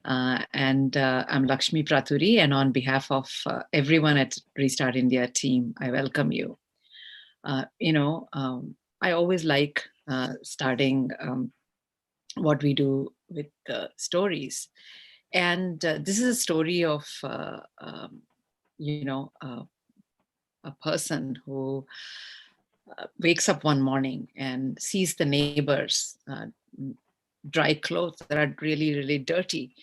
I'm Lakshmi Praturi, and on behalf of everyone at Restart India team, I welcome you. I always like starting what we do with stories. And this is a story of, a person who wakes up one morning and sees the neighbors dry clothes that are really, really dirty.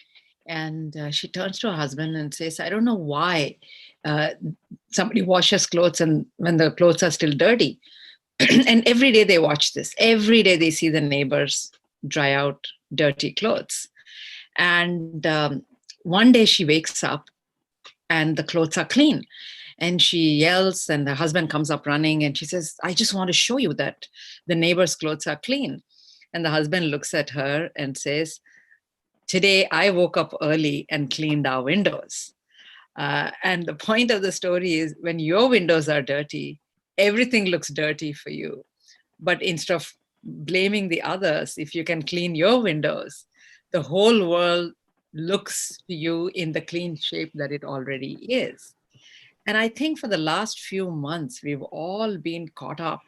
And she turns to her husband and says, I don't know why somebody washes clothes and when the clothes are still dirty. And every day they watch this. Every day they see the neighbors dry out dirty clothes. And one day she wakes up and the clothes are clean. And she yells, and the husband comes up running, and she says, I just want to show you that the neighbor's clothes are clean. And the husband looks at her and says, today I woke up early and cleaned our windows. And the point of the story is when your windows are dirty, everything looks dirty for you. But instead of blaming the others, if you can clean your windows, the whole world looks to you in the clean shape that it already is. And I think for the last few months, we've all been caught up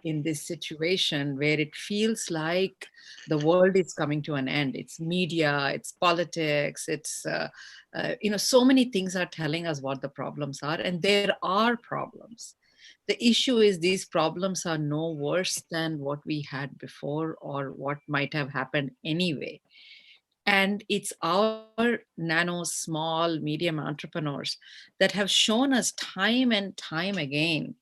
in this situation where it feels like the world is coming to an end. It's media, it's politics, so many things are telling us what the problems are, and there are problems. The issue is these problems are no worse than what we had before or what might have happened anyway. And it's our nano, small, medium entrepreneurs that have shown us time and time again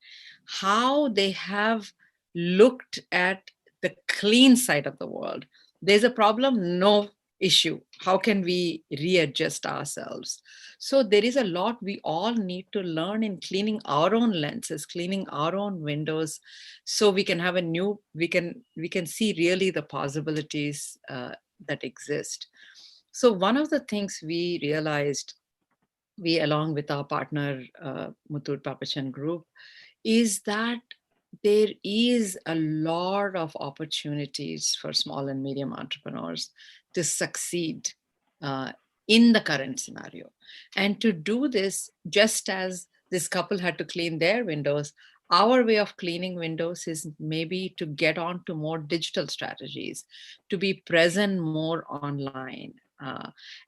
how they have looked at the clean side of the world. There's a problem, no issue. How can we readjust ourselves? So there is a lot we all need to learn in cleaning our own lenses, cleaning our own windows, so we can have we can see really the possibilities that exist. So one of the things we realized, we along with our partner Muthoot Papachan Group, is that there is a lot of opportunities for small and medium entrepreneurs to succeed uh, in the current scenario. And to do this, just as this couple had to clean their windows, our way of cleaning windows is maybe to get on to more digital strategies, to be present more online.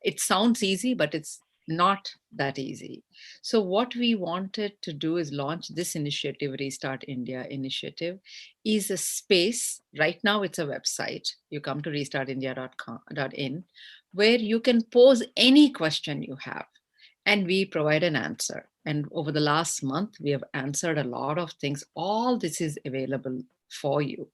It sounds easy, but it's not that easy. So what we wanted to do is launch this initiative, Restart India initiative, is a space. Right now it's a website. You come to restartindia.in, where you can pose any question you have and we provide an answer. And over the last month, we have answered a lot of things. All this is available for you.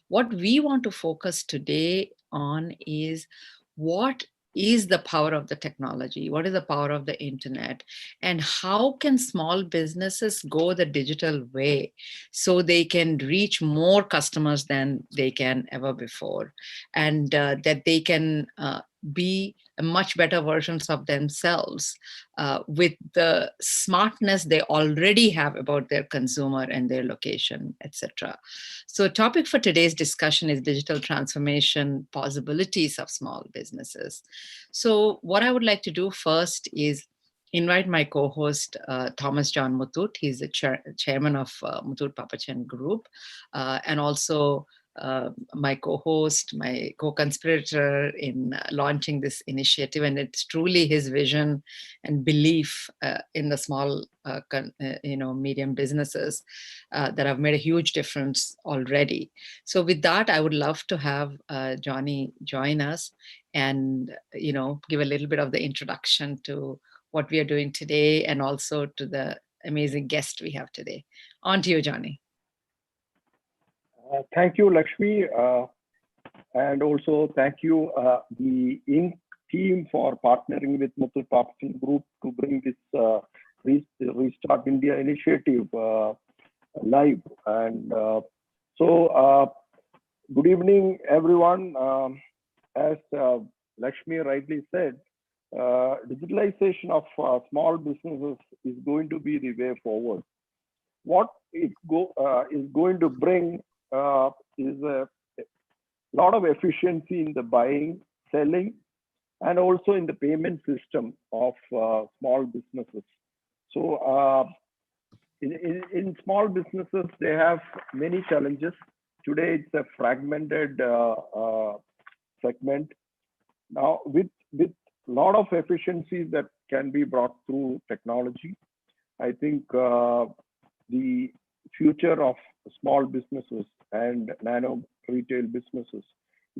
What we want to focus today on is what is the power of the technology? What is the power of the internet? And how can small businesses go the digital way so they can reach more customers than they can ever before? And that they can be much better versions of themselves with the smartness they already have about their consumer and their location, etc. So topic for today's discussion is digital transformation possibilities of small businesses. So what I would like to do first is invite my co-host, Thomas John Muthoot. He's the chairman of Muthoot Papachan Group, and also my co-host, my co-conspirator in launching this initiative. And it's truly his vision and belief in the small, medium businesses that have made a huge difference already. So with that, I would love to have Johnny join us and, give a little bit of the introduction to what we are doing today and also to the amazing guest we have today. On to you, Johnny. Thank you, Lakshmi, and also thank you, the Inc. team, for partnering with Muthoot Papachan Group to bring this Restart India initiative live. And good evening, everyone. As Lakshmi rightly said, digitalization of small businesses is going to be the way forward. What it is going to bring is a lot of efficiency in the buying, selling, and also in the payment system of small businesses. So in small businesses, they have many challenges. Today, it's a fragmented segment. Now, with a lot of efficiencies that can be brought through technology, I think the future of small businesses and nano retail businesses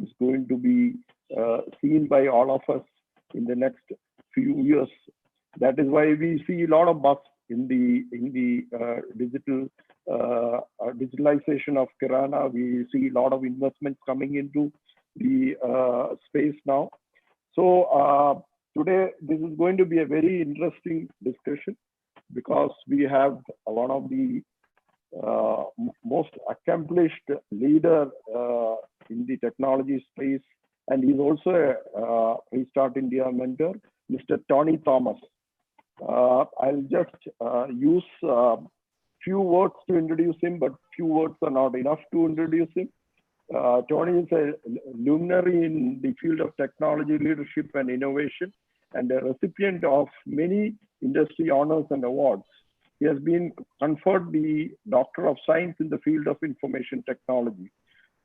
is going to be seen by all of us in the next few years. That is why we see a lot of buzz in the digitalization of Kirana. We see a lot of investments coming into the space now. So today, this is going to be a very interesting discussion because we have one of the most accomplished leader in the technology space, and he's also a Restart India mentor, Mr. Tony Thomas. I'll just use few words to introduce him, but few words are not enough to introduce him. Tony is a luminary in the field of technology, leadership, and innovation, and a recipient of many industry honors and awards. He has been conferred the Doctor of Science in the field of information technology.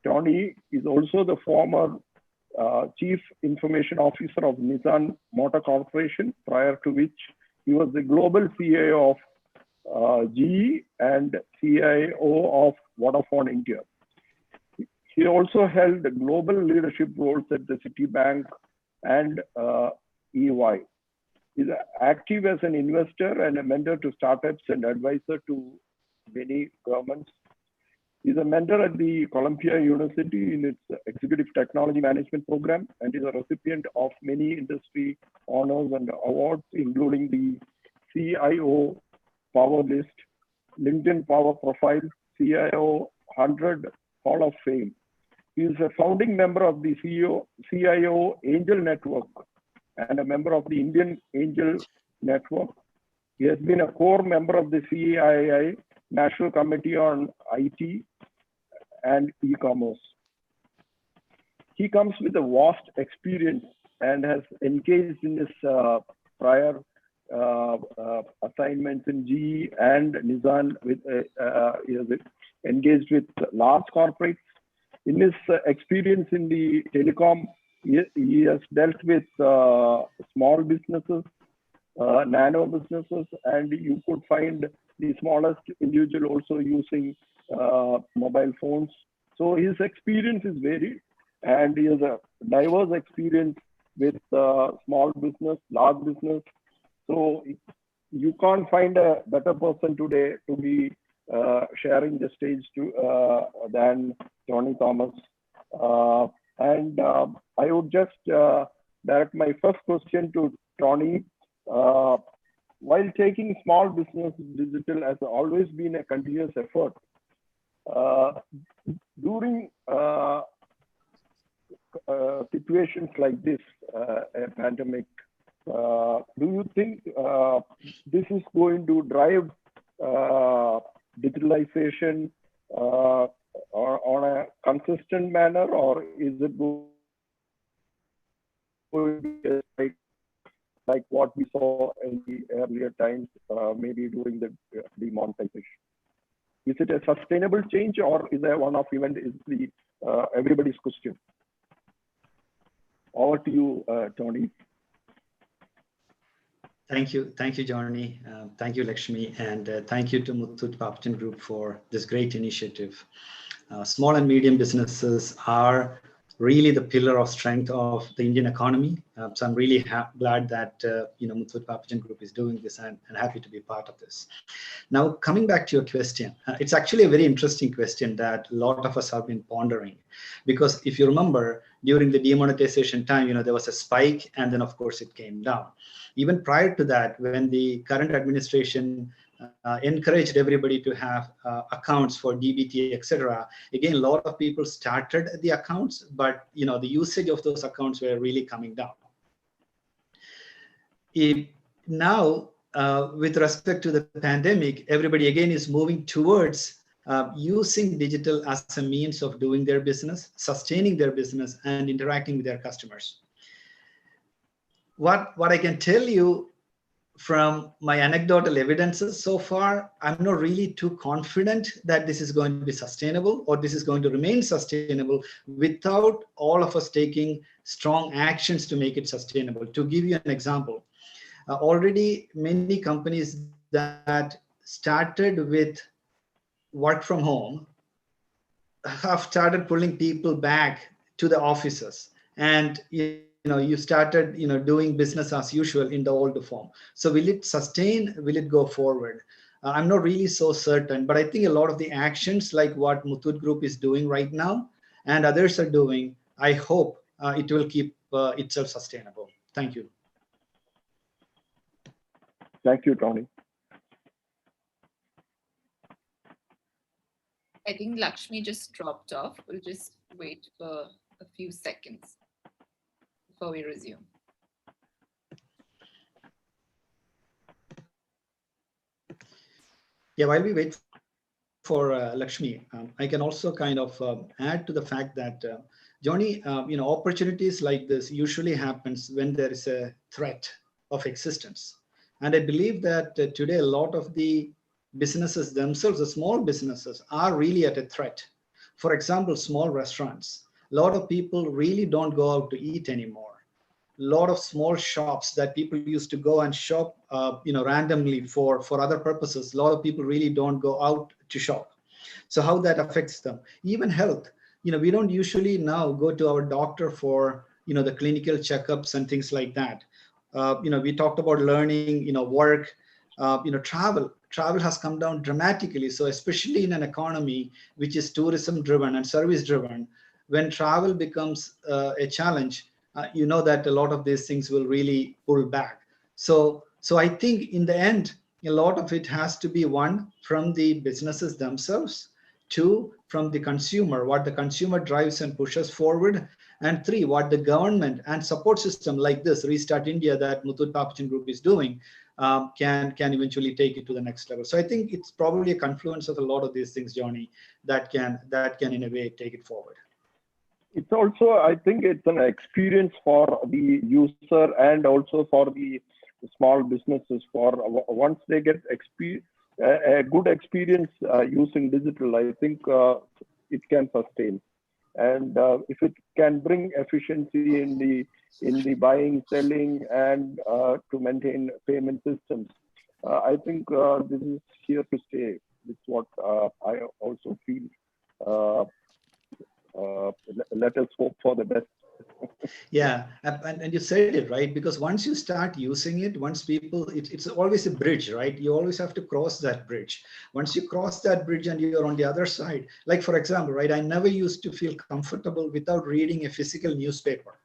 Tony is also the former Chief Information Officer of Nissan Motor Corporation, prior to which he was the global CIO of GE and CIO of Vodafone India. He also held global leadership roles at the Citibank and EY. He's active as an investor and a mentor to startups and advisor to many governments. He's a mentor at the Columbia University in its Executive Technology Management program, and is a recipient of many industry honors and awards, including the CIO Power List, LinkedIn Power Profile, CIO 100 Hall of Fame. He is a founding member of the CIO Angel Network and a member of the Indian Angel Network. He has been a core member of the CII National Committee on IT and E-commerce. He comes with a vast experience and has engaged in his prior assignments in GE and Nissan. He has engaged with large corporates. In his experience in the telecom, he has dealt with small businesses, nano businesses, and you could find the smallest individual also using mobile phones. So his experience is varied, and he has a diverse experience with small business, large business. So you can't find a better person today to be sharing the stage than Tony Thomas. And I would just direct my first question to Tony. While taking small business digital has always been a continuous effort, during situations like this, a pandemic, do you think this is going to drive digitalization on a consistent manner, or is it going to be like what we saw in the earlier times, maybe during the demonetization? Is it a sustainable change, or is there one-off event? Is the everybody's question? Over to you, Tony. Thank you, Johnny. Thank you, Lakshmi, and thank you to Muthoot Papajan Group for this great initiative. Small and medium businesses are really the pillar of strength of the Indian economy. So I'm really glad that Muthoot Papajan Group is doing this, and happy to be part of this. Now, coming back to your question, it's actually a very interesting question that a lot of us have been pondering, because if you remember, during the demonetization time, there was a spike, and then of course it came down. Even prior to that, when the current administration encouraged everybody to have accounts for DBT, etc. Again, a lot of people started the accounts, but the usage of those accounts were really coming down. Now, with respect to the pandemic, everybody again is moving towards using digital as a means of doing their business, sustaining their business, and interacting with their customers. what I can tell you from my anecdotal evidences so far, I'm not really too confident that this is going to be sustainable or this is going to remain sustainable without all of us taking strong actions to make it sustainable. To give you an example, already many companies that started with work from home have started pulling people back to the offices, and you started doing business as usual in the old form. So will it sustain, will it go forward? I'm not really so certain, but I think a lot of the actions like what Muthoot Group is doing right now and others are doing, I hope it will keep itself sustainable. Thank you. Thank you, Tony. I think Lakshmi just dropped off. We'll just wait for a few seconds before we resume. Yeah, while we wait for Lakshmi, I can also kind of add to the fact that Johnny, opportunities like this usually happens when there is a threat of existence. And I believe that today a lot of the businesses themselves, the small businesses, are really at a threat. For example, small restaurants. A lot of people really don't go out to eat anymore. A lot of small shops that people used to go and shop, randomly for other purposes. A lot of people really don't go out to shop. So how that affects them, even health. We don't usually now go to our doctor for the clinical checkups and things like that. We talked about learning, work, travel has come down dramatically. So especially in an economy which is tourism driven and service driven, when travel becomes a challenge, that a lot of these things will really pull back. So I think in the end, a lot of it has to be, one, from the businesses themselves, two, from the consumer, what the consumer drives and pushes forward, and three, what the government and support system like this Restart India that Muthoot Papachan Group is doing can eventually take it to the next level. So I think it's probably a confluence of a lot of these things, Johnny, that can in a way take it forward. It's also, I think it's an experience for the user and also for the small businesses. For once they get a good experience using digital, I think it can sustain. And if it can bring efficiency in the buying, selling, and to maintain payment systems, I think this is here to stay. It's what I also feel. Let us hope for the best. Yeah, and you said it right, because once you start using it, once people, it's always a bridge, right? You always have to cross that bridge. Once you cross that bridge and you're on the other side, like for example, right, I never used to feel comfortable without reading a physical newspaper.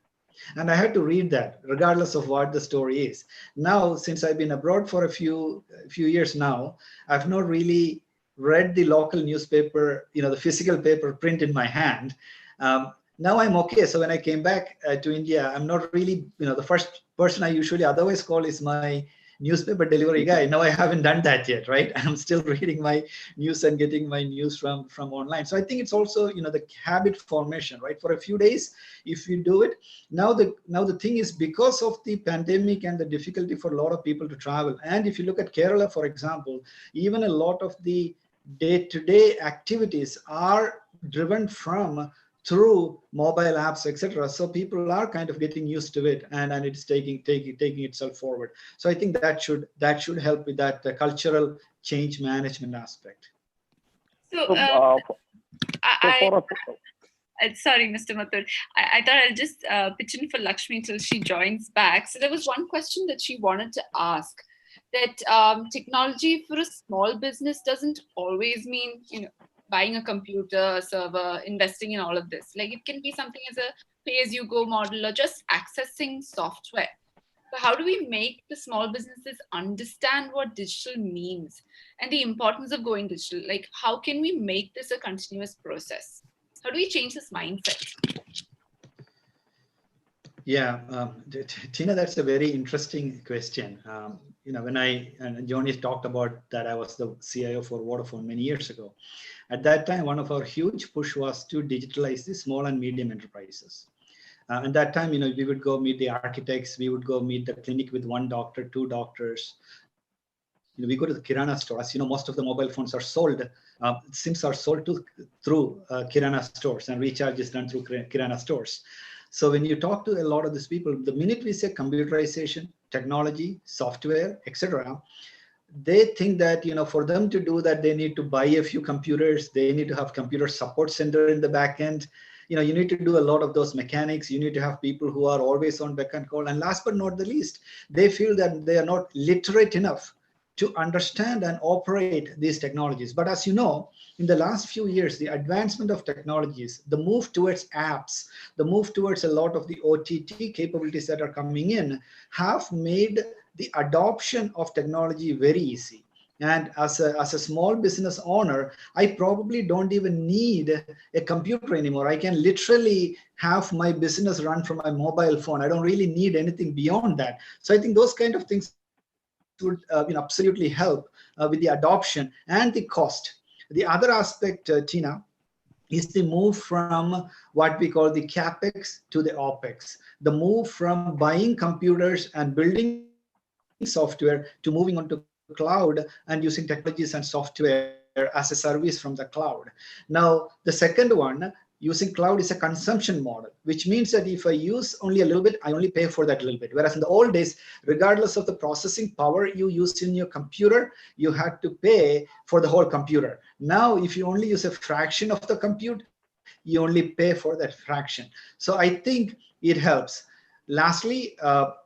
And I had to read that regardless of what the story is. Now, since I've been abroad for a few years now, I've not really read the local newspaper, the physical paper print in my hand. Now I'm okay. So when I came back to India, I'm not really, the first person I usually otherwise call is my newspaper delivery guy. Now I haven't done that yet, right? I'm still reading my news and getting my news from online. So I think it's also, the habit formation, right? For a few days, if you do it. Now the thing is, because of the pandemic and the difficulty for a lot of people to travel, and if you look at Kerala, for example, even a lot of the day-to-day activities are driven through mobile apps, etc. So people are kind of getting used to it, and it's taking itself forward. So I think that should help with that cultural change management aspect. So, sorry, Mr. Muthoot. I thought I'll just pitch in for Lakshmi till she joins back. So there was one question that she wanted to ask, that technology for a small business doesn't always mean, buying a computer, a server, investing in all of this. Like, it can be something as a pay-as-you-go model or just accessing software. So how do we make the small businesses understand what digital means and the importance of going digital? Like, how can we make this a continuous process? How do we change this mindset? Yeah, Tina, that's a very interesting question. When Johnny talked about that, I was the CIO for Vodafone many years ago. At that time, one of our huge push was to digitalize the small and medium enterprises. And that time, we would go meet the architects, we would go meet the clinic with one doctor, two doctors. We go to the Kirana store. As you know, most of the mobile phones are sold. SIMs are sold through Kirana stores, and recharge is done through Kirana stores. So when you talk to a lot of these people, the minute we say computerization, technology, software, etc., they think that for them to do that, they need to buy a few computers, they need to have computer support center in the back end. You need to do a lot of those mechanics, you need to have people who are always on beck and call, and last but not the least, they feel that they are not literate enough to understand and operate these technologies. But as you know, in the last few years, the advancement of technologies, the move towards apps, the move towards a lot of the OTT capabilities that are coming in have made the adoption of technology very easy. And as a small business owner, I probably don't even need a computer anymore. I can literally have my business run from my mobile phone. I don't really need anything beyond that. So I think those kind of things would absolutely help with the adoption and the cost. The other aspect, Tina, is the move from what we call the capex to the opex, the move from buying computers and building software to moving on to cloud and using technologies and software as a service from the cloud. Now, the second one, using cloud is a consumption model, which means that if I use only a little bit, I only pay for that little bit. Whereas in the old days, regardless of the processing power you used in your computer, you had to pay for the whole computer. Now, if you only use a fraction of the compute, you only pay for that fraction. So I think it helps. Lastly,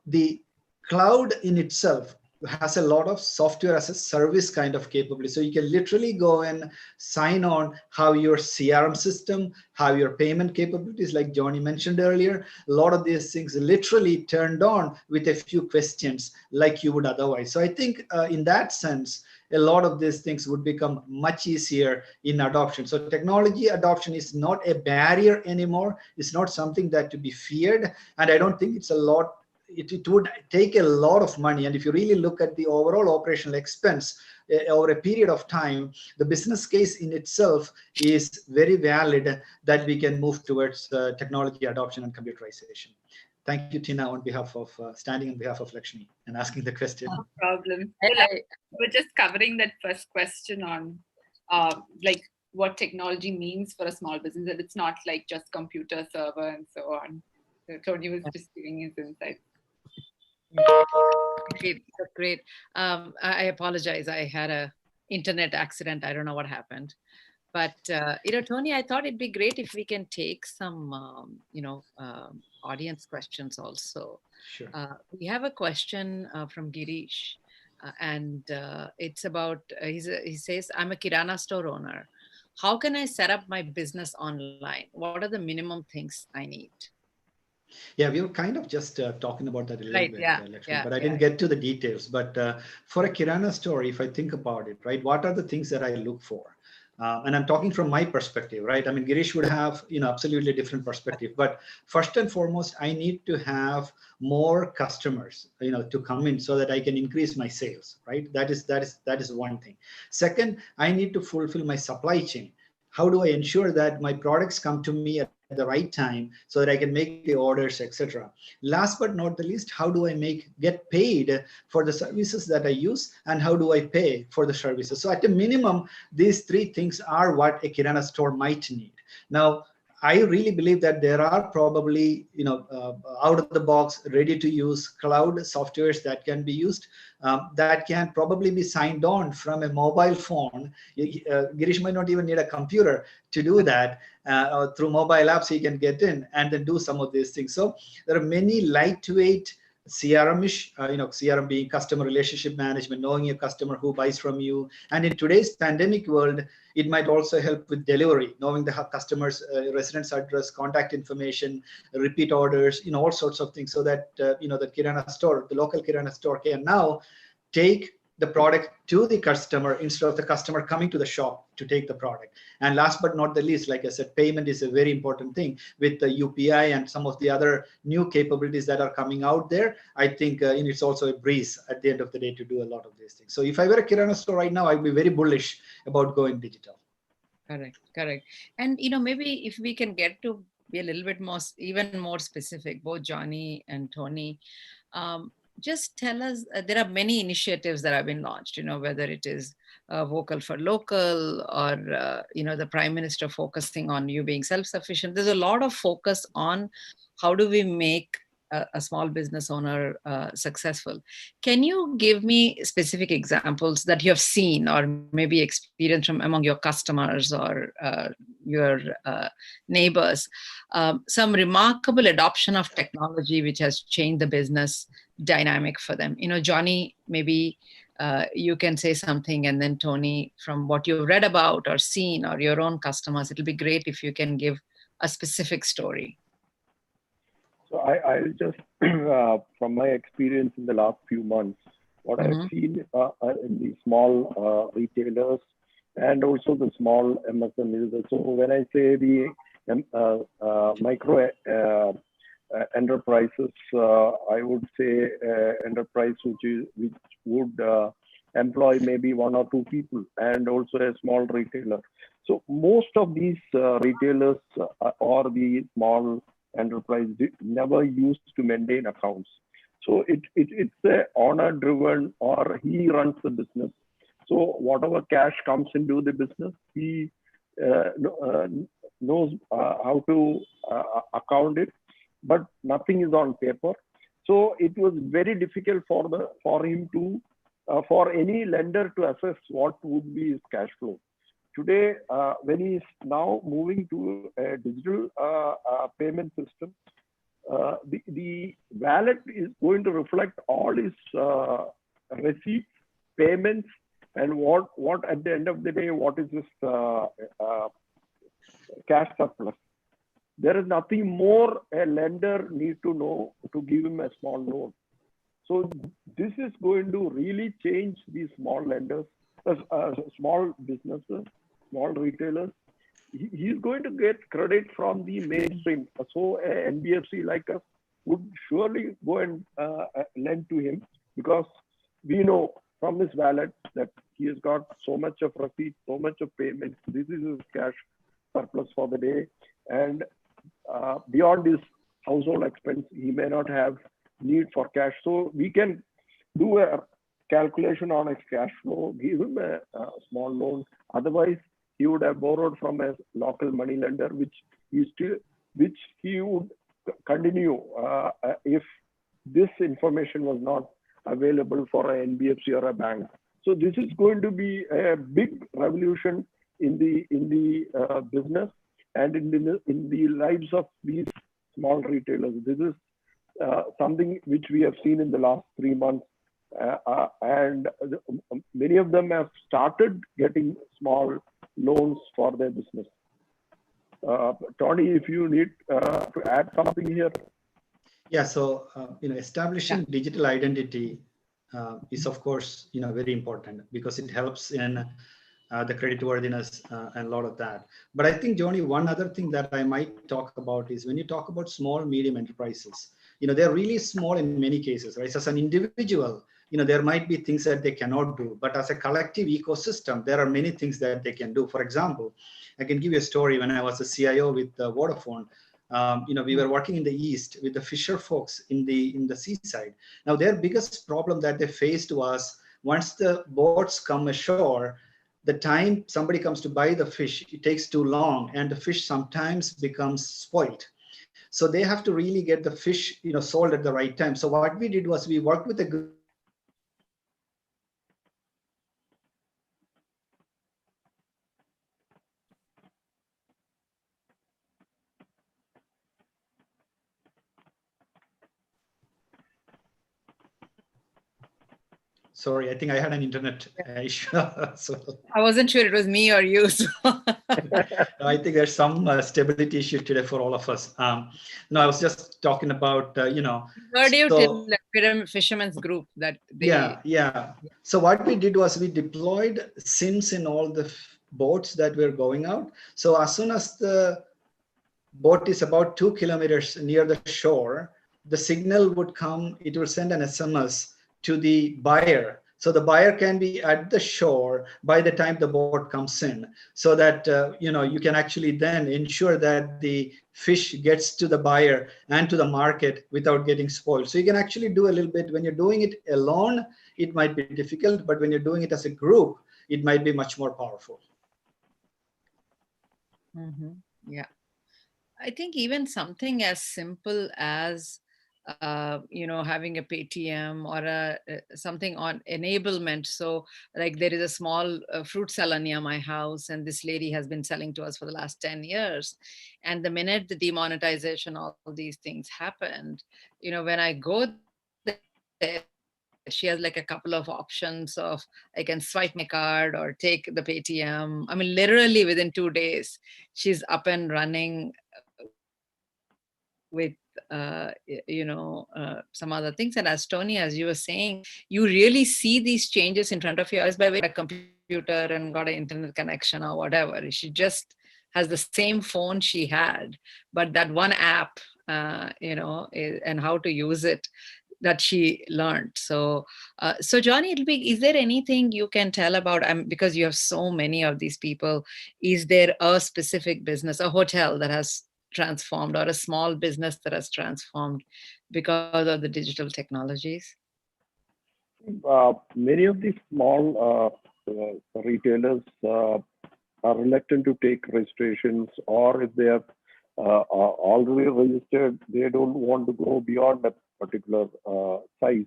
the cloud in itself has a lot of software as a service kind of capability. So you can literally go and sign on how your CRM system, how your payment capabilities, like Johnny mentioned earlier, a lot of these things literally turned on with a few questions like you would otherwise. So I think in that sense, a lot of these things would become much easier in adoption. So technology adoption is not a barrier anymore. It's not something that to be feared. And I don't think it's a lot. It would take a lot of money. And if you really look at the overall operational expense over a period of time, the business case in itself is very valid that we can move towards technology adoption and computerization. Thank you, Tina, on behalf of standing on behalf of Lakshmi and asking the question. No problem. We're just covering that first question on like what technology means for a small business, and it's not like just computer, server, and so on. So Tony was just giving his insights. Great. I apologize. I had a internet accident. I don't know what happened. But, Tony, I thought it'd be great if we can take some, audience questions also. Sure. We have a question from Girish, and it's about, he says, I'm a Kirana store owner. How can I set up my business online? What are the minimum things I need? Yeah, we were kind of just talking about that a little bit, Lakshmi, but I didn't get to the details. But for a Kirana store, if I think about it, right, what are the things that I look for? And I'm talking from my perspective, right? I mean, Girish would have, absolutely different perspective. But first and foremost, I need to have more customers, to come in so that I can increase my sales, right? That is one thing. Second, I need to fulfill my supply chain. How do I ensure that my products come to me at the right time so that I can make the orders, etc. Last but not the least, how do I get paid for the services that I use, and how do I pay for the services? So at a minimum, these three things are what a Kirana store might need. Now, I really believe that there are probably, out of the box, ready to use cloud softwares that can be used, that can probably be signed on from a mobile phone. Girish might not even need a computer to do that. Through mobile apps, he can get in and then do some of these things. So there are many lightweight CRM-ish, CRM being customer relationship management, knowing your customer who buys from you. And in today's pandemic world, it might also help with delivery, knowing the customer's residence address, contact information, repeat orders, all sorts of things, so that, the Kirana store, the local Kirana store can now take the product to the customer instead of the customer coming to the shop to take the product. And last but not the least, like I said, payment is a very important thing with the UPI and some of the other new capabilities that are coming out there. I think it's also a breeze at the end of the day to do a lot of these things. So if I were a Kirana store right now, I'd be very bullish about going digital. Correct. And, maybe if we can get to be a little bit more, even more specific, both Johnny and Tony. Just tell us, there are many initiatives that have been launched, whether it is vocal for local or, the Prime Minister focusing on you being self-sufficient. There's a lot of focus on how do we make a small business owner successful. Can you give me specific examples that you have seen or maybe experienced from among your customers or your neighbors? Some remarkable adoption of technology which has changed the business dynamic for them. Johnny, maybe you can say something, and then Tony, from what you've read about or seen or your own customers, it'll be great if you can give a specific story. So I'll just, from my experience in the last few months, what I've seen in the small retailers and also the small MSMEs. So when I say the micro enterprises, I would say enterprise which would employ maybe 1 or 2 people, and also a small retailer. So most of these retailers or the small enterprise never used to maintain accounts. So it's a owner driven, or he runs the business. So whatever cash comes into the business, he knows how to account it, but nothing is on paper. So it was very difficult for him to, for any lender to assess what would be his cash flow. Today, when he's now moving to a digital payment system, the wallet is going to reflect all his receipts, payments, and what at the end of the day, what is his cash surplus. There is nothing more a lender needs to know to give him a small loan. So this is going to really change these small lenders, small businesses, small retailers. He's going to get credit from the mainstream. So an NBFC like us would surely go and lend to him, because we know from his wallet that he has got so much of receipt, so much of payments. This is his cash surplus for the day. And beyond his household expense, he may not have need for cash. So we can do a calculation on his cash flow, give him a small loan. Otherwise, he would have borrowed from a local money lender, which he would continue if this information was not available for an NBFC or a bank. So this is going to be a big revolution in the business and in the lives of these small retailers. This is something which we have seen in the last 3 months, and many of them have started getting small loans for their business. Tony, if you need to add something here. Yeah, so establishing digital identity is, of course, very important, because it helps in the creditworthiness and a lot of that. But I think, Johnny, one other thing that I might talk about is when you talk about small, medium enterprises, they're really small in many cases, right? So as an individual, there might be things that they cannot do, but as a collective ecosystem, there are many things that they can do. For example, I can give you a story. When I was a CIO with Vodafone, we were working in the East with the fisher folks in the seaside. Now, their biggest problem that they faced was, once the boats come ashore, the time somebody comes to buy the fish, it takes too long, and the fish sometimes becomes spoiled. So they have to really get the fish, sold at the right time. So what we did was we worked with a Sorry, I think I had an internet issue. So I wasn't sure it was me or you. So. I think there's some stability issue today for all of us. No, I was just talking about, Heard you till the fishermen's group that they... Yeah. So what we did was we deployed SIMs in all the boats that were going out. So as soon as the boat is about 2 kilometers near the shore, the signal would come, it will send an SMS to the buyer So the buyer can be at the shore by the time the boat comes in, so that you can actually then ensure that the fish gets to the buyer and to the market without getting spoiled. So you can actually do a little bit. When you're doing it alone, it might be difficult, but when you're doing it as a group, it might be much more powerful. Yeah. I think even something as simple as having a Paytm or something on enablement. So like there is a small fruit seller near my house, and this lady has been selling to us for the last 10 years. And the minute the demonetization, all these things happened, when I go there, she has like a couple of options of I can swipe my card or take the Paytm. I mean, literally within 2 days, she's up and running with some other things. And as Tony, as you were saying, you really see these changes in front of your eyes by way of a computer and got an internet connection or whatever. She just has the same phone she had, but that one app, and how to use it, that she learned. So Johnny, is there anything you can tell about, because you have so many of these people, is there a specific business, a hotel that has transformed, or a small business that has transformed because of the digital technologies? Many of these small retailers are reluctant to take registrations, or if they are already registered, they don't want to go beyond a particular size.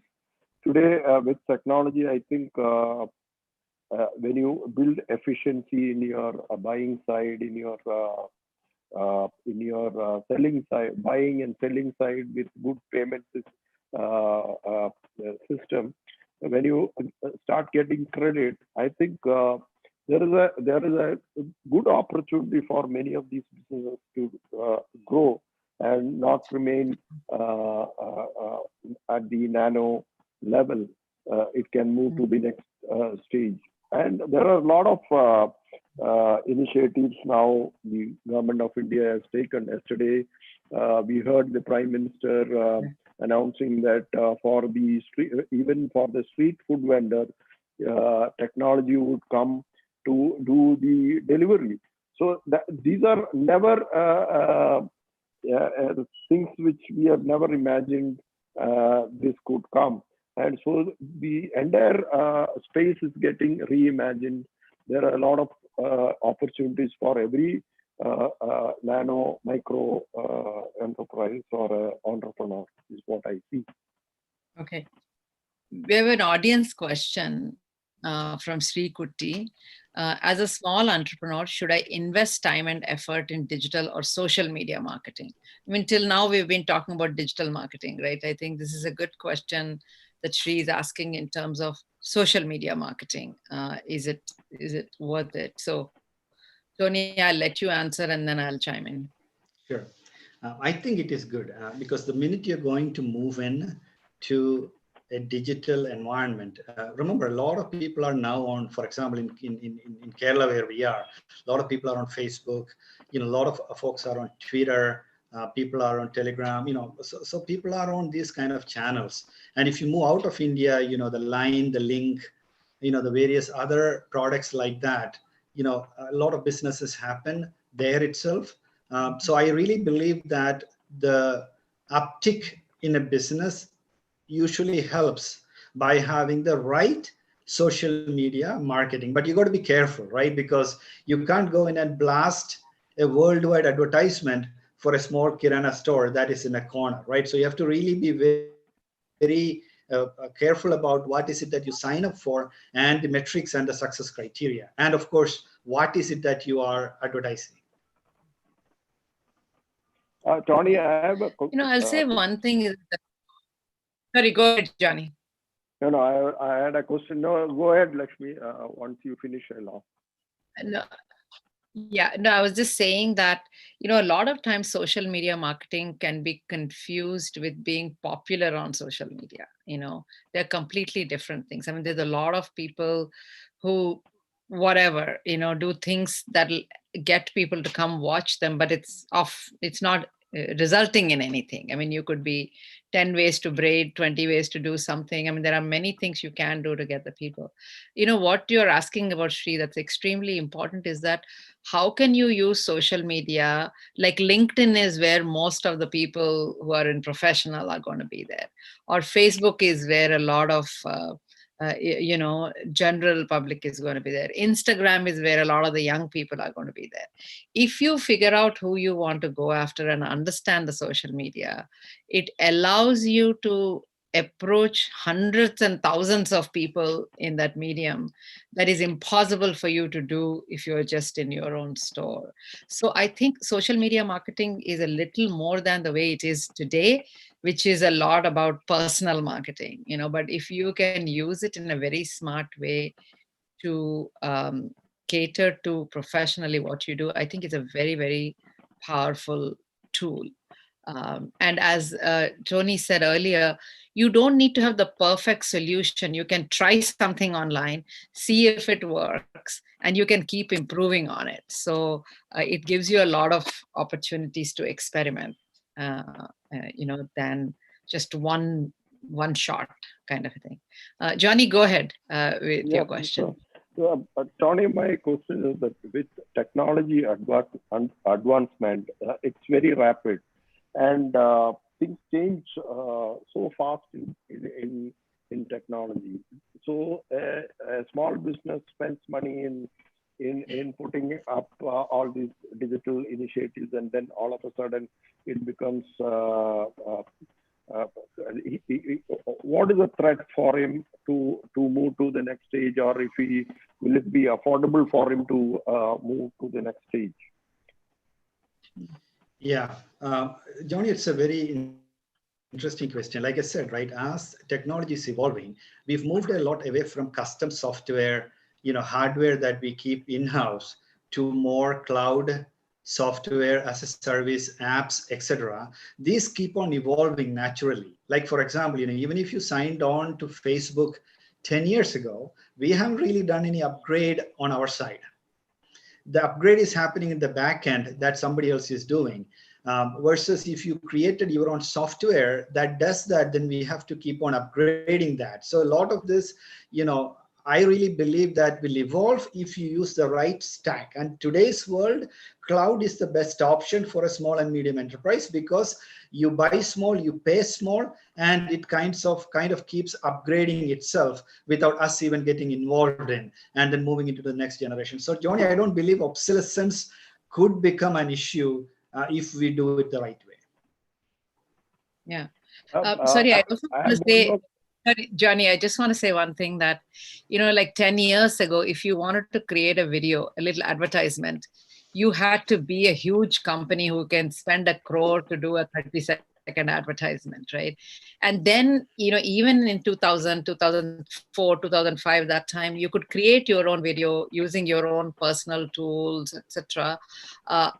Today, with technology, I think when you build efficiency in your buying side, in your selling side, buying and selling side with good payment system, when you start getting credit, I think there is a good opportunity for many of these businesses to grow and not remain at the nano level. It can move to the next stage. And there are a lot of initiatives now the government of India has taken. Yesterday, we heard the Prime Minister announcing that for the street, even for the street food vendor, technology would come to do the delivery. So these are never things which we have never imagined this could come. And so the entire space is getting reimagined. There are a lot of opportunities for every nano, micro enterprise or entrepreneur, is what I see. Okay. We have an audience question from Sri Kutti. As a small entrepreneur, should I invest time and effort in digital or social media marketing? I mean, till now we've been talking about digital marketing, right? I think this is a good question that Sri is asking in terms of social media marketing. Is it worth it? So, Tony, I'll let you answer and then I'll chime in. Sure. I think it is good because the minute you're going to move in to a digital environment, remember, a lot of people are now on, for example, in Kerala where we are, a lot of people are on Facebook, a lot of folks are on Twitter, people are on Telegram, so people are on these kind of channels. And if you move out of India, the Line, the Link, the various other products like that, a lot of businesses happen there itself. So I really believe that the uptick in a business usually helps by having the right social media marketing. But you got to be careful, right? Because you can't go in and blast a worldwide advertisement for a small Kirana store that is in a corner, right? So you have to really be very careful about what is it that you sign up for and the metrics and the success criteria. And of course, what is it that you are advertising? Tony, I have a question. I'll say one thing is that, sorry, go ahead, Johnny. No, I had a question. No, go ahead, Lakshmi. Once you finish, I'll ask. No. Yeah, no, I was just saying that, a lot of times social media marketing can be confused with being popular on social media. They're completely different things. I mean, there's a lot of people who, whatever, do things that'll get people to come watch them, but it's not resulting in anything. I mean, you could be 10 ways to braid, 20 ways to do something. I mean, there are many things you can do to get the people. What you're asking about, Sri, that's extremely important is that how can you use social media? Like LinkedIn is where most of the people who are in professional are going to be there, or Facebook is where a lot of general public is going to be there. Instagram is where a lot of the young people are going to be there. If you figure out who you want to go after and understand the social media, it allows you to approach hundreds and thousands of people in that medium that is impossible for you to do if you're just in your own store. So I think social media marketing is a little more than the way it is today, which is a lot about personal marketing, but if you can use it in a very smart way to cater to professionally what you do, I think it's a very, very powerful tool. And as Tony said earlier, you don't need to have the perfect solution. You can try something online, see if it works, and you can keep improving on it. So it gives you a lot of opportunities to experiment, than just one shot kind of a thing. Johnny, go ahead with your question. Tony, my question is that with technology advancement, it's very rapid, and things change so fast in technology. So a small business spends money in putting up all these digital initiatives, and then all of a sudden it becomes what is the threat for him to move to the next stage, or will it be affordable for him to move to the next stage? Yeah, Johnny, it's a very interesting question. Like I said, right, as technology is evolving, we've moved a lot away from custom software, hardware that we keep in-house, to more cloud software as a service, apps, etc. These keep on evolving naturally. Like, for example, even if you signed on to Facebook 10 years ago, we haven't really done any upgrade on our side. The upgrade is happening in the back end that somebody else is doing. Versus if you created your own software that does that, then we have to keep on upgrading that. So a lot of this, I really believe that will evolve if you use the right stack. And today's world, cloud is the best option for a small and medium enterprise, because you buy small, you pay small, and it kind of keeps upgrading itself without us even getting involved in, and then moving into the next generation. So Johnny, I don't believe obsolescence could become an issue if we do it the right way. Yeah. Sorry, I also want to say, Johnny, I just want to say one thing that, like 10 years ago, if you wanted to create a video, a little advertisement, you had to be a huge company who can spend $1 crore to do a 30-second advertisement, right? And then, even in 2000, 2004, 2005, that time, you could create your own video using your own personal tools, etc.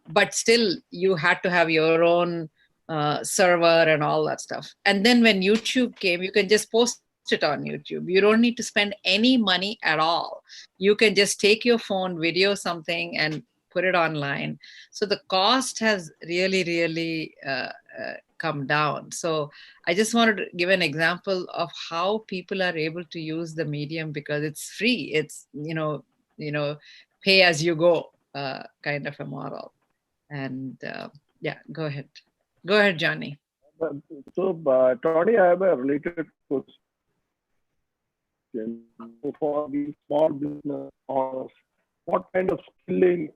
But still, you had to have your own server and all that stuff. And then when YouTube came, you can just post it on YouTube. You don't need to spend any money at all. You can just take your phone, video something, and put it online. So the cost has really, really come down. So I just wanted to give an example of how people are able to use the medium because it's free. It's, pay as you go kind of a model. And yeah, go ahead. Go ahead, Johnny. So, Tony, I have a related question. For the small business owners, what kind of skilling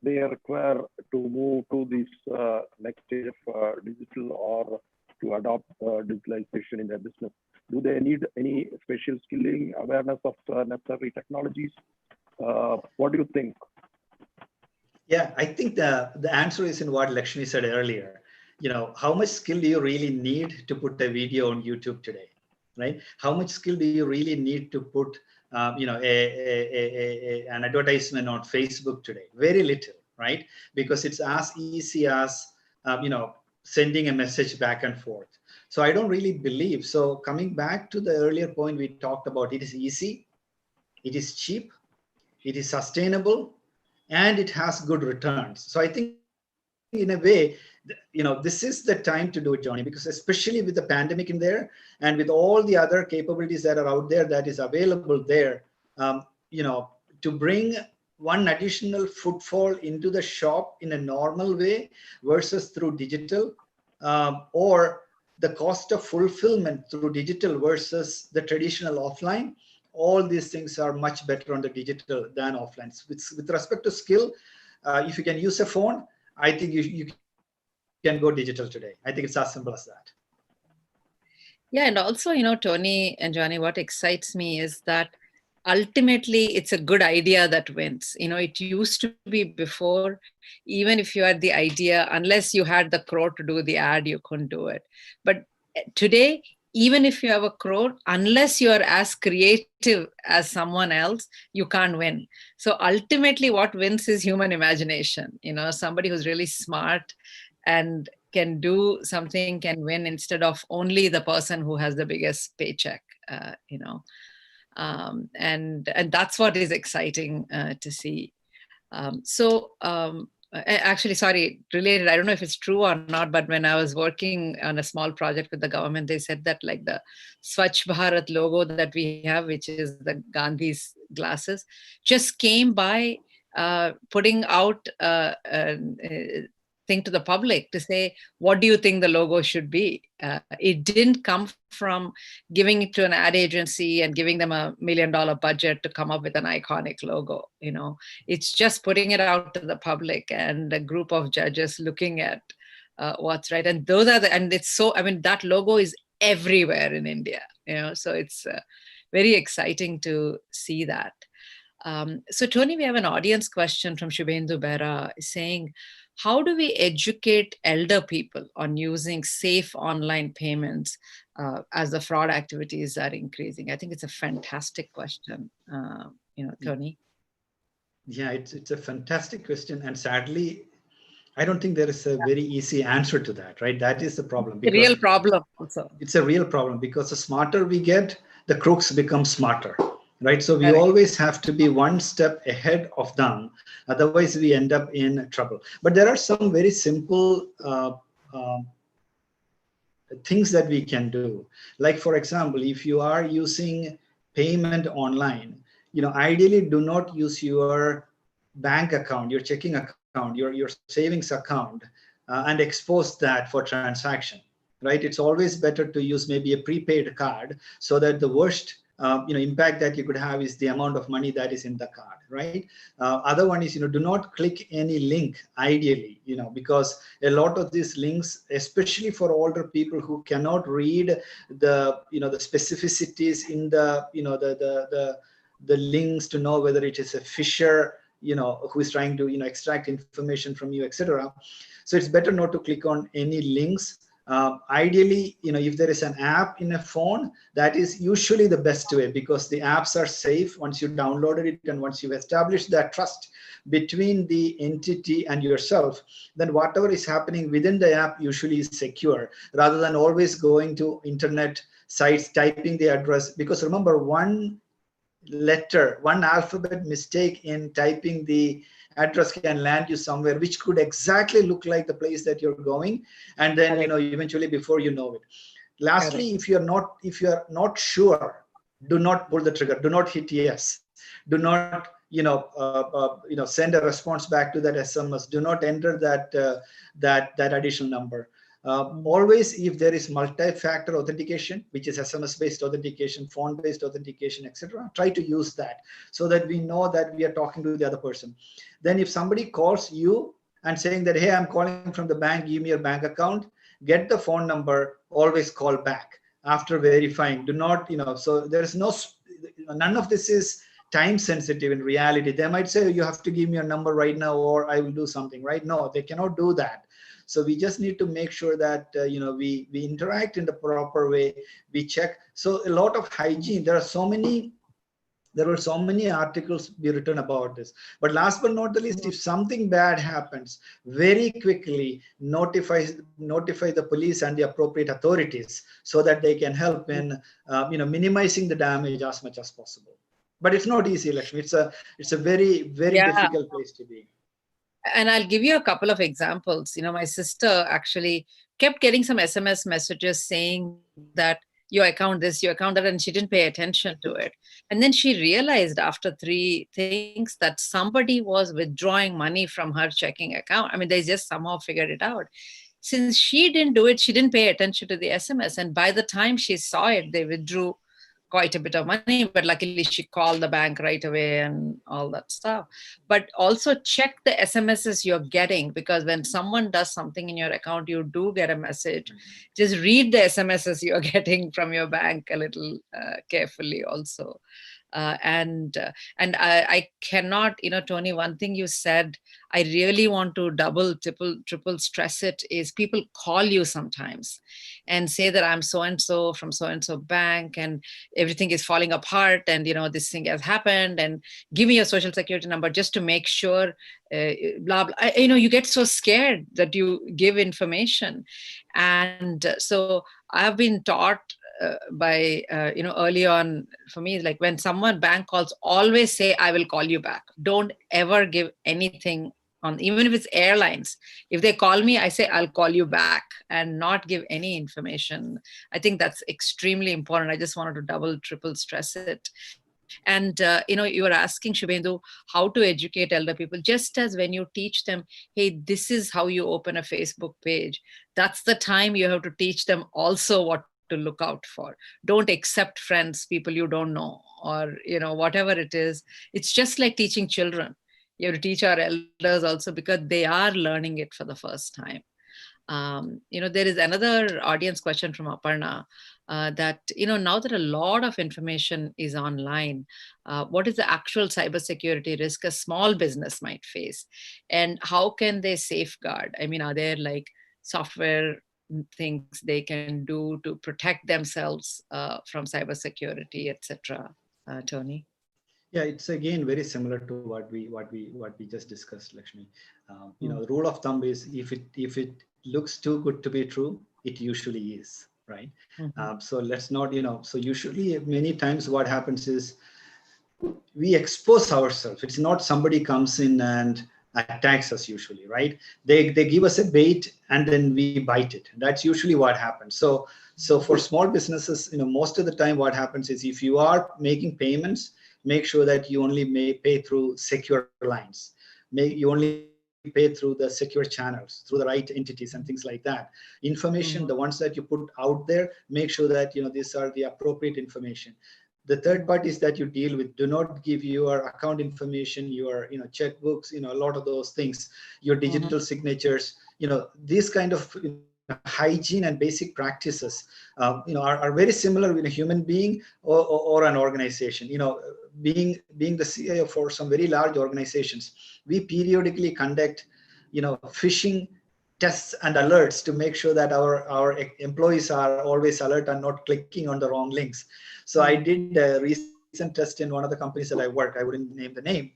they require to move to this next stage of digital, or to adopt digitalization in their business? Do they need any special skilling, awareness of necessary technologies? What do you think? Yeah, I think the answer is in what Lakshmi said earlier. How much skill do you really need to put a video on YouTube today, right? How much skill do you really need to put, an advertisement on Facebook today? Very little, right? Because it's as easy as, sending a message back and forth. So I don't really believe. So coming back to the earlier point we talked about, it is easy, it is cheap, it is sustainable, and it has good returns. So I think in a way, this is the time to do it, Johnny, because especially with the pandemic in there and with all the other capabilities that are out there that is available there, to bring one additional footfall into the shop in a normal way versus through digital, or the cost of fulfillment through digital versus the traditional offline, all these things are much better on the digital than offline. With respect to skill, if you can use a phone, I think you can go digital today. I think it's as simple as that. Yeah, and also, Tony and Johnny, what excites me is that ultimately it's a good idea that wins. It used to be before, even if you had the idea, unless you had the crowd to do the ad, you couldn't do it. But today, even if you have a crowd, unless you're as creative as someone else, you can't win. So ultimately what wins is human imagination. Somebody who's really smart and can do something can win instead of only the person who has the biggest paycheck, and that's what is exciting to see. Actually, sorry, related, I don't know if it's true or not, but when I was working on a small project with the government, they said that like the Swachh Bharat logo that we have, which is the Gandhi's glasses, just came by putting out thing to the public to say, what do you think the logo should be? It didn't come from giving it to an ad agency and giving them $1 million budget to come up with an iconic logo. It's just putting it out to the public and a group of judges looking at what's right. And those are and it's so, that logo is everywhere in India, so it's very exciting to see that. So Tony, we have an audience question from Shubhendu Bera saying, how do we educate elder people on using safe online payments as the fraud activities are increasing? I think it's a fantastic question, Tony. Yeah, it's a fantastic question. And sadly, I don't think there is a very easy answer to that, right? That is the problem. It's a real problem also. It's a real problem because the smarter we get, the crooks become smarter. Right. So we always have to be one step ahead of them. Otherwise, we end up in trouble. But there are some very simple things that we can do. Like, for example, if you are using payment online, ideally do not use your bank account, your checking account, your savings account, and expose that for transaction. Right. It's always better to use maybe a prepaid card so that the worst impact that you could have is the amount of money that is in the card, right? Other one is, do not click any link, ideally, because a lot of these links, especially for older people who cannot read the, the specificities in the, the links to know whether it is a phisher, who is trying to, extract information from you, etc. So it's better not to click on any links. Ideally, if there is an app in a phone, that is usually the best way because the apps are safe once you downloaded it and once you've established that trust between the entity and yourself, then whatever is happening within the app usually is secure rather than always going to internet sites, typing the address. Because remember, one letter, one alphabet mistake in typing the address can land you somewhere which could exactly look like the place that you're going, and then eventually before you know it. Lastly, if you're not sure, do not pull the trigger, do not hit yes, do not send a response back to that SMS, do not enter that additional number. Always, if there is multi-factor authentication, which is SMS-based authentication, phone-based authentication, etc., try to use that so that we know that we are talking to the other person. Then if somebody calls you and saying that, hey, I'm calling from the bank, give me your bank account, get the phone number, always call back after verifying. Do not, so there is none of this is time sensitive in reality. They might say, you have to give me your number right now or I will do something, right? No, they cannot do that. So we just need to make sure that, we interact in the proper way, we check. So a lot of hygiene, there were so many articles be written about this. But last but not the least, if something bad happens, very quickly notify the police and the appropriate authorities so that they can help in, minimizing the damage as much as possible. But it's not easy, Lakshmi. It's a very, very difficult place to be. And I'll give you a couple of examples. My sister actually kept getting some SMS messages saying that your account this, your account that, and she didn't pay attention to it. And then she realized after 3 things that somebody was withdrawing money from her checking account. I mean, they just somehow figured it out. Since she didn't do it, she didn't pay attention to the SMS. And by the time she saw it, they withdrew quite a bit of money, but luckily she called the bank right away and all that stuff. But also check the SMSs you're getting, because when someone does something in your account, you do get a message. Just read the SMSs you're getting from your bank a little carefully also. And I cannot, Tony, one thing you said, I really want to double, triple stress it, is people call you sometimes and say that I'm so-and-so from so-and-so bank and everything is falling apart and, this thing has happened and give me your social security number just to make sure, blah, blah. You get so scared that you give information. And so I've been taught by early on, for me, like when someone bank calls, always say I will call you back. Don't ever give anything on, even if it's airlines. If they call me, I say I'll call you back and not give any information. I think that's extremely important. I just wanted to double, triple stress it. And you were asking, Shubhendu, how to educate elder people. Just as when you teach them, hey, this is how you open a Facebook page, that's the time you have to teach them also what to look out for. Don't accept friends, people you don't know, or whatever it is. It's just like teaching children. You have to teach our elders also, because they are learning it for the first time. There is another audience question from Aparna, that now that a lot of information is online, what is the actual cybersecurity risk a small business might face, and how can they safeguard? I mean, are there like software things they can do to protect themselves from cybersecurity, etc.? Tony? Yeah, it's again very similar to what we just discussed, Lakshmi. The rule of thumb is if it looks too good to be true, it usually is, right? So let's not, so usually many times what happens is we expose ourselves. It's not somebody comes in and attacks us usually, right? They give us a bait and then we bite it. That's usually what happens. So for small businesses, most of the time what happens is if you are making payments, make sure that you only may pay through secure lines. You only pay through the secure channels, through the right entities and things like that. Information, the ones that you put out there, make sure that these are the appropriate information. The third part is that you deal with, do not give your account information, your checkbooks, a lot of those things, your digital signatures, these kind of hygiene and basic practices are very similar with a human being or an organization. Being the CIO for some very large organizations, we periodically conduct phishing tests and alerts to make sure that our employees are always alert and not clicking on the wrong links. So I did a recent test in one of the companies that I work, I wouldn't name the name,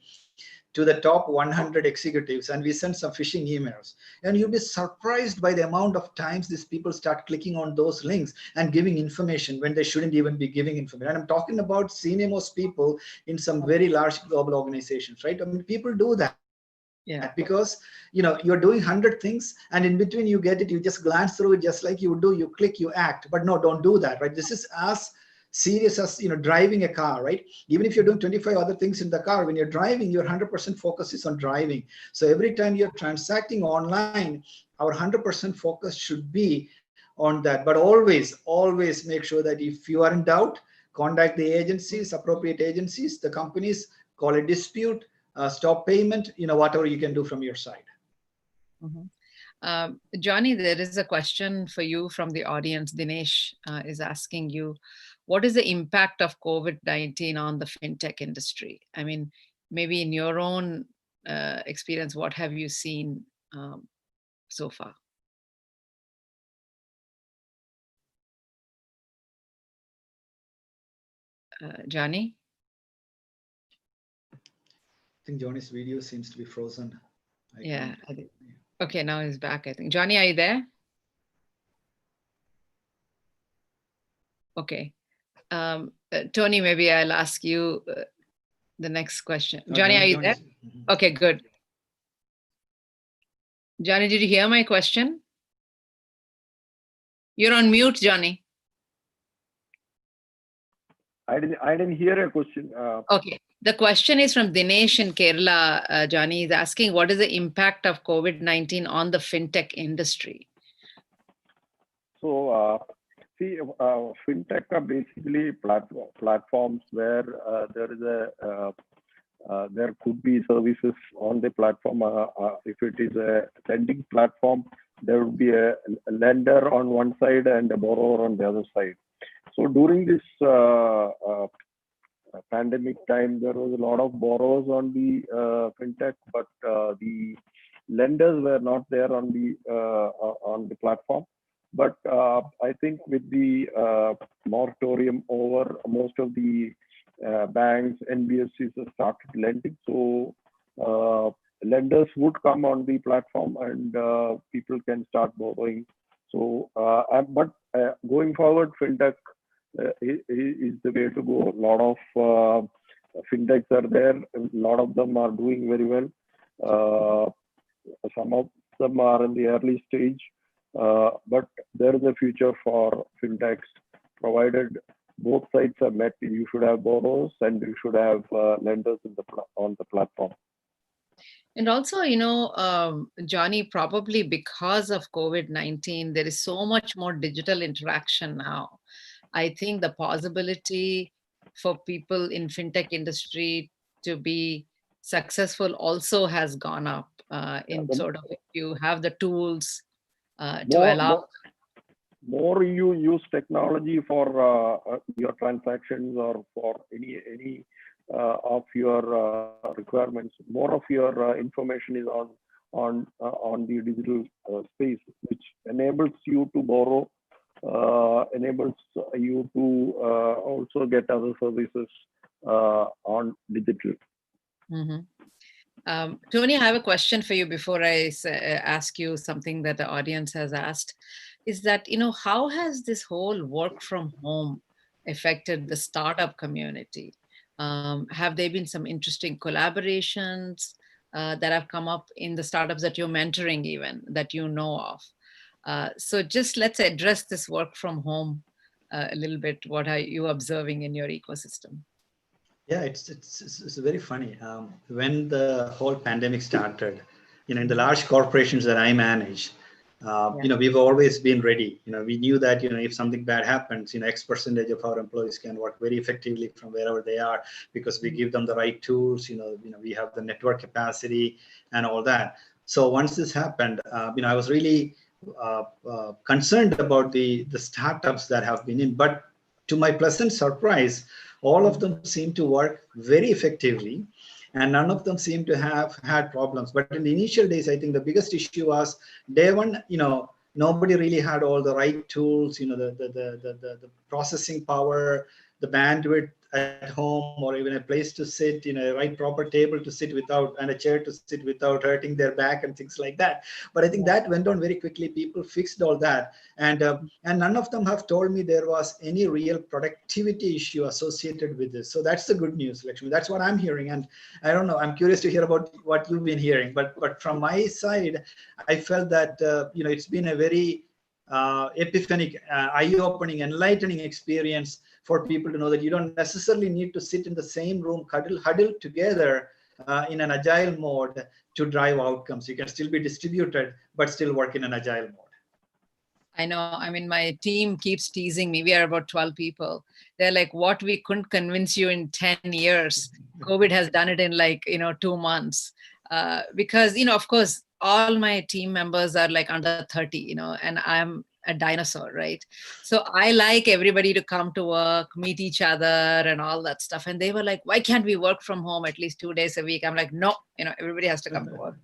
to the top 100 executives, and we sent some phishing emails. And you'll be surprised by the amount of times these people start clicking on those links and giving information when they shouldn't even be giving information. And I'm talking about senior most people in some very large global organizations, right? I mean, people do that. Yeah, because you're doing 100 things and in between you get it, you just glance through it just like you would do, you click, you act. But no, don't do that, right? This is as serious as driving a car, right? Even if you're doing 25 other things in the car, when you're driving, your 100% focus is on driving. So every time you're transacting online, our 100% focus should be on that. But always make sure that if you are in doubt, contact the agencies, appropriate agencies, the companies, call a dispute, stop payment, whatever you can do from your side. Johnny, there is a question for you from the audience. Dinesh is asking you, what is the impact of COVID-19 on the fintech industry? I mean, maybe in your own experience, what have you seen so far? Johnny? I think Johnny's video seems to be frozen. I think. Okay, now he's back, I think. Johnny, are you there? Okay. Tony, maybe I'll ask you the next question. Johnny, are you there? Okay, good. Johnny, did you hear my question? You're on mute, Johnny. I didn't hear a question. Okay. The question is from Dinesh in Kerala. Johnny is asking, what is the impact of COVID-19 on the fintech industry? So, see, fintech are basically platforms where there could be services on the platform. If it is a lending platform, there would be a lender on one side and a borrower on the other side. So during this pandemic time, there was a lot of borrowers on the fintech, but the lenders were not there on the platform. But I think with the moratorium over, most of the banks, NBFCs have started lending. So lenders would come on the platform and people can start borrowing. So, but going forward, fintech is the way to go. A lot of fintechs are there. A lot of them are doing very well. Some of them are in the early stage, but there is a future for fintechs, provided both sides are met. You should have borrowers and you should have lenders on the platform. And also, Johnny, probably because of COVID-19, there is so much more digital interaction now. I think the possibility for people in fintech industry to be successful also has gone up sort of if you have the tools to allow. More you use technology for your transactions or for any of your requirements, more of your information is on the digital space, which enables you to borrow, enables you to also get other services on digital. Mm-hmm. Tony, I have a question for you before I ask you something that the audience has asked. Is that, how has this whole work from home affected the startup community? Have there been some interesting collaborations that have come up in the startups that you're mentoring even, that you know of? So just let's address this work from home a little bit. What are you observing in your ecosystem? Yeah, it's very funny. When the whole pandemic started, in the large corporations that I manage, we've always been ready. We knew that, if something bad happens, X percentage of our employees can work very effectively from wherever they are because we give them the right tools. We have the network capacity and all that. So once this happened, I was really concerned about the startups that have been in. But to my pleasant surprise, all of them seem to work very effectively, and none of them seem to have had problems. But in the initial days, I think the biggest issue was day one, nobody really had all the right tools, the processing power, the bandwidth at home, or even a place to sit, a right proper table to sit without, and a chair to sit without hurting their back and things like that. But I think that went on very quickly. People fixed all that, and none of them have told me there was any real productivity issue associated with this. So that's the good news, Lakshmi. That's what I'm hearing, and I don't know. I'm curious to hear about what you've been hearing. But from my side, I felt that it's been a very epiphanic, eye-opening, enlightening experience for people to know that you don't necessarily need to sit in the same room, huddled together in an agile mode to drive outcomes. You can still be distributed, but still work in an agile mode. I know. I mean, my team keeps teasing me. We are about 12 people. They're like, what we couldn't convince you in 10 years, COVID has done it in 2 months. Because, of course, all my team members are like under 30, and I'm a dinosaur, right? So I like everybody to come to work, meet each other and all that stuff. And they were like, why can't we work from home at least 2 days a week? I'm like, no, everybody has to come to work.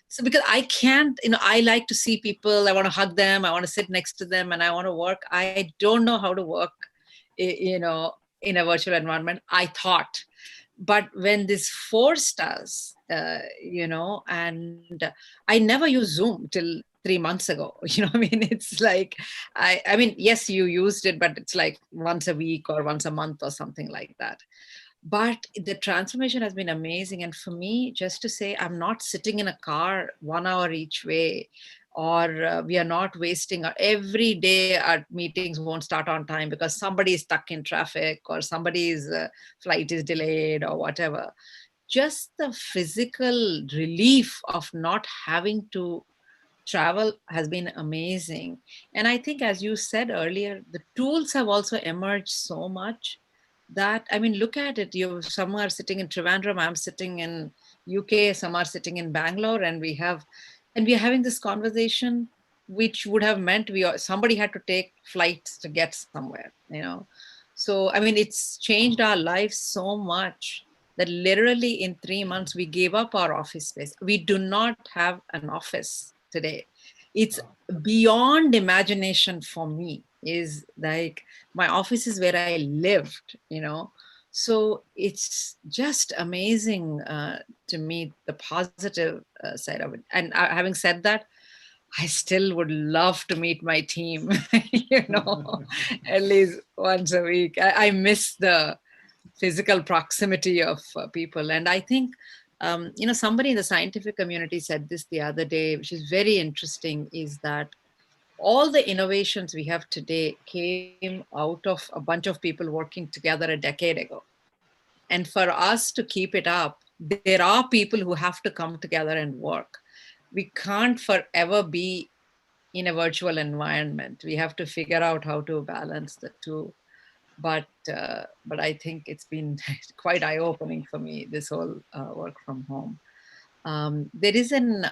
So because I can't, I like to see people, I want to hug them, I want to sit next to them, and I want to work. I don't know how to work, in a virtual environment, I thought. But when this forced us, and I never used Zoom till 3 months ago. It's like, I mean, yes, you used it, but it's like once a week or once a month or something like that. But the transformation has been amazing. And for me, just to say, I'm not sitting in a car 1 hour each way, or we are not wasting every day our meetings won't start on time because somebody is stuck in traffic or somebody's flight is delayed or whatever. Just the physical relief of not having to travel has been amazing. And I think, as you said earlier, the tools have also emerged so much that, I mean, look at it. You Some are sitting in Trivandrum, I'm sitting in UK, some are sitting in Bangalore, and we're having this conversation, which would have meant somebody had to take flights to get somewhere. So I mean, it's changed our lives so much that literally in 3 months we gave up our office space. We do not have an office today. It's beyond imagination for me. Is like, my office is where I lived. So it's just amazing to me, the positive side of it. And having said that, I still would love to meet my team, at least once a week. I miss the physical proximity of people. And I think, somebody in the scientific community said this the other day, which is very interesting, is that all the innovations we have today came out of a bunch of people working together a decade ago. And for us to keep it up, there are people who have to come together and work. We can't forever be in a virtual environment. We have to figure out how to balance the two. But I think it's been quite eye-opening for me, this whole work from home. There is an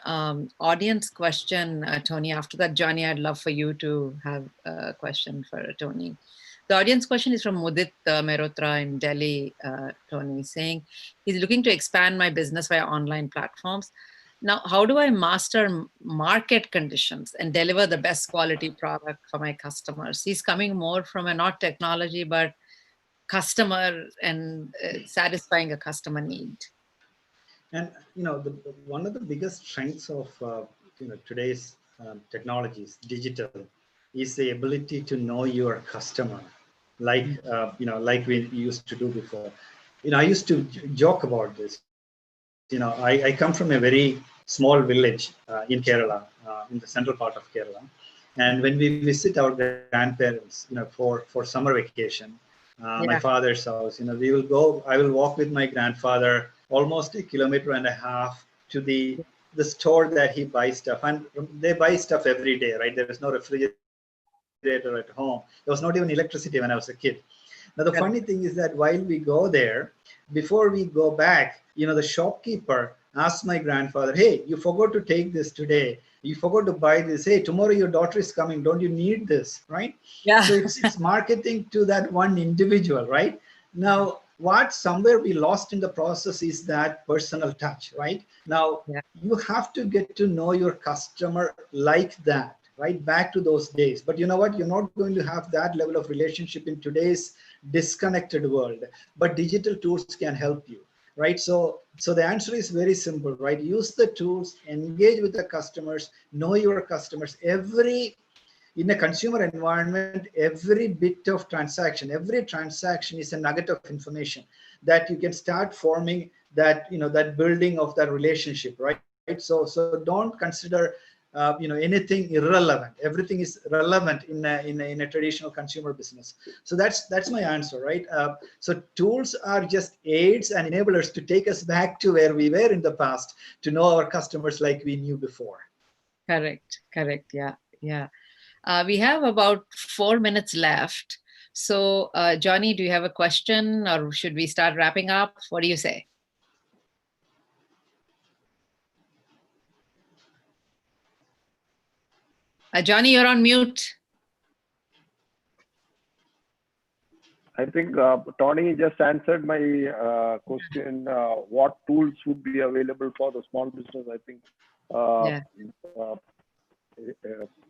audience question, Tony. After that, Johnny, I'd love for you to have a question for Tony. The audience question is from Mudit Mehrotra in Delhi, Tony, saying he's looking to expand my business via online platforms. Now, how do I master market conditions and deliver the best quality product for my customers? He's coming more from a not technology, but customer and satisfying a customer need. And one of the biggest strengths of today's technologies, digital, is the ability to know your customer, like like we used to do before. I used to joke about this. I come from a very small village in Kerala, in the central part of Kerala, and when we visit our grandparents, for summer vacation, my father's house, we will go. I will walk with my grandfather almost 1.5 kilometers to the store that he buys stuff, and they buy stuff every day, right? There is no refrigerator at home. There was not even electricity when I was a kid. Now, the funny thing is that while we go there, before we go back, the shopkeeper asked my grandfather, "Hey, you forgot to take this today. You forgot to buy this. Hey, tomorrow your daughter is coming. Don't you need this?" Right? Yeah. So it's marketing to that one individual, right? Now, what somewhere we lost in the process is that personal touch, right? Now, you have to get to know your customer like that, right? Back to those days. But you know what? You're not going to have that level of relationship in today's disconnected world. But digital tools can help you, right? So the answer is very simple, right? Use the tools, engage with the customers, know your customers. In a consumer environment, every bit of transaction, every transaction is a nugget of information that you can start forming that, that building of that relationship, right? So don't consider, anything irrelevant. Everything is relevant in a traditional consumer business. So that's my answer, right? So tools are just aids and enablers to take us back to where we were in the past, to know our customers like we knew before. Correct. Yeah. We have about 4 minutes left. So, Johnny, do you have a question, or should we start wrapping up? What do you say? Johnny, you're on mute. I think Tony just answered my question. What tools would be available for the small business? I think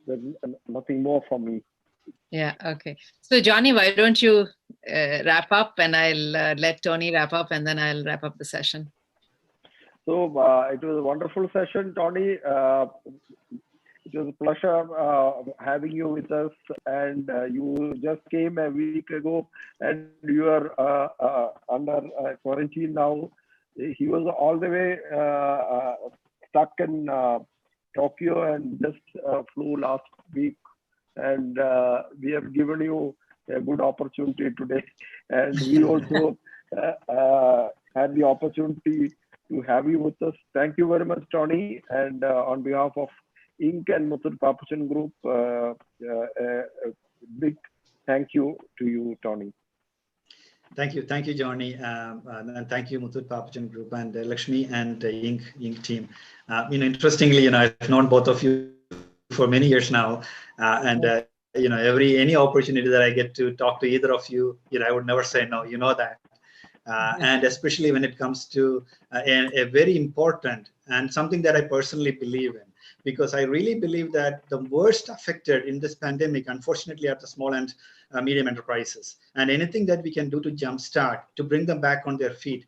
there's nothing more from me. Yeah. Okay. So, Johnny, why don't you wrap up, and I'll let Tony wrap up, and then I'll wrap up the session. So it was a wonderful session, Tony. It was a pleasure having you with us. And you just came a week ago, and you are under quarantine now. He was all the way stuck in Tokyo and just flew last week. And we have given you a good opportunity today. And we also had the opportunity to have you with us. Thank you very much, Tony. And on behalf of Inc. and Muthoot Papuchan Group, a big thank you to you, Tony. Thank you, Johnny, and thank you, Muthoot Papuchan Group and Lakshmi and Inc. team. Interestingly, I've known both of you for many years now, and any opportunity that I get to talk to either of you, I would never say no. You know that. And especially when it comes to a very important and something that I personally believe in, because I really believe that the worst affected in this pandemic, unfortunately, are the small and medium enterprises. And anything that we can do to jumpstart, to bring them back on their feet,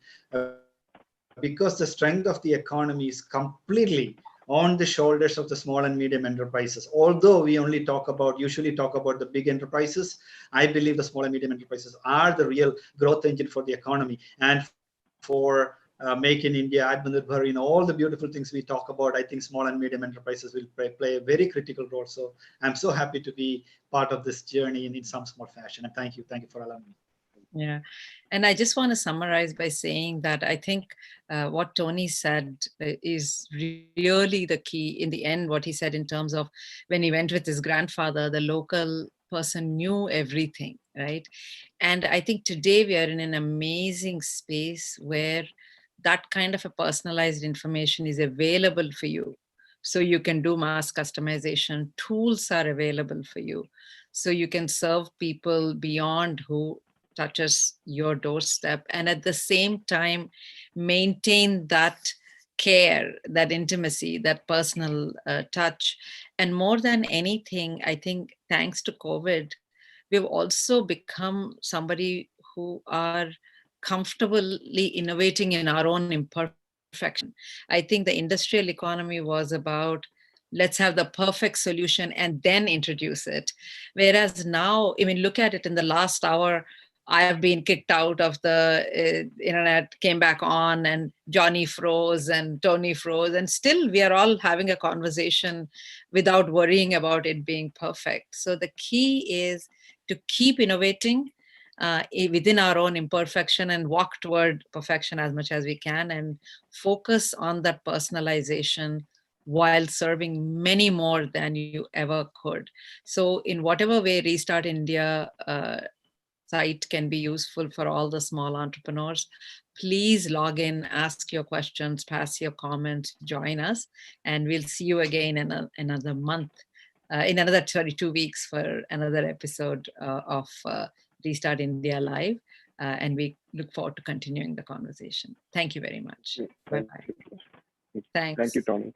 because the strength of the economy is completely on the shoulders of the small and medium enterprises. Although we usually talk about the big enterprises, I believe the small and medium enterprises are the real growth engine for the economy and for Make in India, Atmanirbhar, all the beautiful things we talk about. I think small and medium enterprises will play a very critical role. So I'm so happy to be part of this journey in some small fashion. And thank you for allowing me. Yeah. And I just want to summarize by saying that I think what Tony said is really the key in the end, what he said in terms of when he went with his grandfather, the local person knew everything, right? And I think today we are in an amazing space where that kind of a personalized information is available for you. So you can do mass customization. Tools are available for you. So you can serve people beyond who touches your doorstep, and at the same time maintain that care, that intimacy, that personal touch. And more than anything, I think thanks to COVID, we've also become somebody who are comfortably innovating in our own imperfection. I think the industrial economy was about let's have the perfect solution and then introduce it. Whereas now, I mean, look at it in the last hour, I have been kicked out of the internet, came back on, and Johnny froze and Tony froze. And still, we are all having a conversation without worrying about it being perfect. So the key is to keep innovating within our own imperfection and walk toward perfection as much as we can and focus on that personalization while serving many more than you ever could. So in whatever way Restart India site can be useful for all the small entrepreneurs, please log in, ask your questions, pass your comments, join us, and we'll see you again in another month, in another 2 weeks for another episode of Restart India Live. And we look forward to continuing the conversation. Thank you very much. Bye-bye. Thank you, Tony.